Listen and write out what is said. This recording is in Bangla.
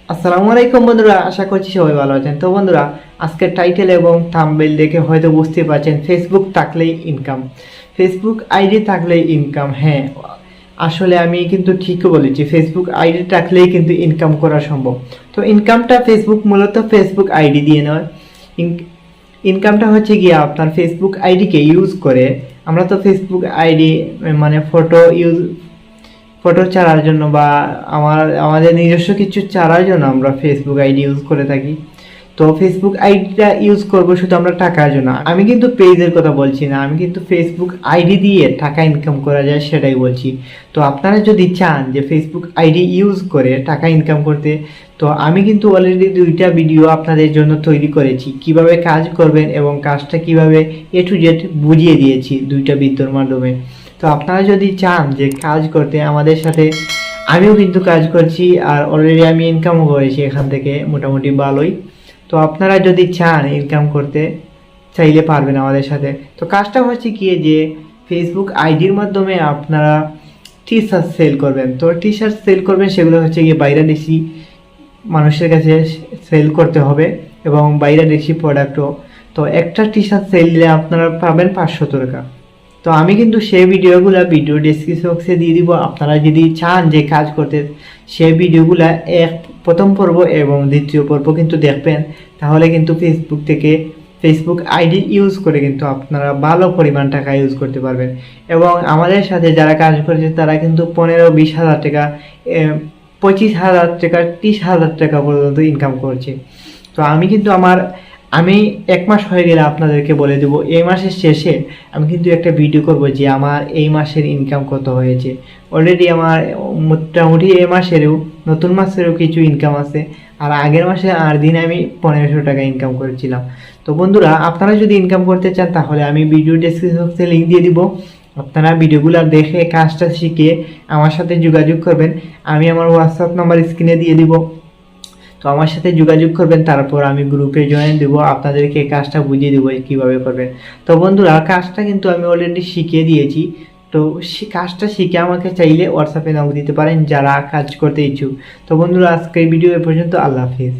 আসসালামু আলাইকুম বন্ধুরা, আশা করছি সবাই ভালো আছেন। তো বন্ধুরা, আজকের টাইটেল এবং থাম্বনেল দেখে হয়তো বুঝতে পারছেন ফেসবুক থাকলেই ইনকাম, ফেসবুক আইডি থাকলেই ইনকাম। হ্যাঁ, আসলে আমি কিন্তু ঠিকই বলেছি, ফেসবুক আইডি থাকলেই কিন্তু ইনকাম করা সম্ভব। তো ইনকামটা ফেসবুক মূলত ফেসবুক আইডি দিয়ে নয়। ইনকামটা হচ্ছে গিয়ে আপনার ফেসবুক আইডিকে ইউজ করে। আমরা তো ফেসবুক আইডি মানে ফটো ছাড়ার জন্য বা আমাদের নিজস্ব কিছু ছাড়ার জন্য আমরা ফেসবুক আইডি ইউজ করে থাকি। তো ফেসবুক আইডিটা ইউজ করবো শুধু আমরা টাকার জন্য। আমি কিন্তু পেজের কথা বলছি না, আমি কিন্তু ফেসবুক আইডি দিয়ে টাকা ইনকাম করা যায় সেটাই বলছি। তো আপনারা যদি চান যে ফেসবুক আইডি ইউজ করে টাকা ইনকাম করতে, তো আমি কিন্তু অলরেডি 2টা ভিডিও আপনাদের জন্য তৈরি করেছি, কিভাবে কাজ করবেন এবং কাজটা কিভাবে A to Z বুঝিয়ে দিয়েছি 2টা ভিডিওর মাধ্যমে। তো আপনারা যদি চান যে কাজ করতে আমাদের সাথে, আমিও কিন্তু কাজ করছি আর অলরেডি আমি ইনকামও করেছি এখান থেকে মোটামুটি ভালোই। তো আপনারা যদি চান ইনকাম করতে, চাইলে পারবেন আমাদের সাথে। তো কাজটা হচ্ছে কি যে ফেসবুক আইডির মাধ্যমে আপনারা টি শার্ট সেল করবেন। তো টি শার্ট সেল করবেন, সেগুলো হচ্ছে গিয়ে বাইরে দেশি মানুষের কাছে সেল করতে হবে এবং বাইরে দেশি প্রোডাক্টও। তো একটা টি শার্ট সেল দিলে আপনারা পাবেন 500 টাকা। তো আমি কিন্তু সেই ভিডিও ডেসক্রিপশন বক্সে দিয়ে দিব। আপনারা যদি চান যে কাজ করতে, সেই ভিডিওগুলা প্রথম পর্ব এবং দ্বিতীয় পর্ব কিন্তু দেখবেন, তাহলে কিন্তু ফেসবুক আইডি ইউজ করে কিন্তু আপনারা ভালো পরিমাণ টাকা ইউজ করতে পারবেন। এবং আমাদের সাথে যারা কাজ করেছে তারা কিন্তু 15-20 হাজার টাকা, 25,000 টাকা, 30,000 টাকা পর্যন্ত ইনকাম করছে। তো আমি 1 মাস হয়ে গেলে আপনাদেরকে বলে দেবো, এই মাসের শেষে আমি কিন্তু একটা ভিডিও করব যে আমার এই মাসের ইনকাম কত হয়েছে। অলরেডি আমার মোটামুটি এই মাসেরও, নতুন মাসেরও কিছু ইনকাম আছে। আর আগের মাসে 8 দিন আমি 1500 টাকা ইনকাম করেছিলাম। তো বন্ধুরা, আপনারা যদি ইনকাম করতে চান তাহলে আমি ভিডিও ডেসক্রিপশন বক্সে লিঙ্ক দিয়ে দিব। আপনারা ভিডিওগুলো দেখে কাজটা শিখে আমার সাথে যোগাযোগ করবেন। আমি আমার হোয়াটসঅ্যাপ নাম্বার স্ক্রিনে দিয়ে দিব। তো আমার সাথে যোগাযোগ করবেন, তারপর আমি গ্রুপে জয়েন দেবো, আপনাদেরকে কাজটা বুঝিয়ে দেবো কীভাবে করবেন। তো বন্ধুরা, কাজটা কিন্তু আমি অলরেডি শিখিয়ে দিয়েছি। তো কাজটা শিখে আমাকে চাইলে হোয়াটসঅ্যাপে নক দিতে পারেন যারা কাজ করতে ইচ্ছুক। তো বন্ধুরা, আজকের ভিডিও এ পর্যন্ত। আল্লাহ হাফিজ।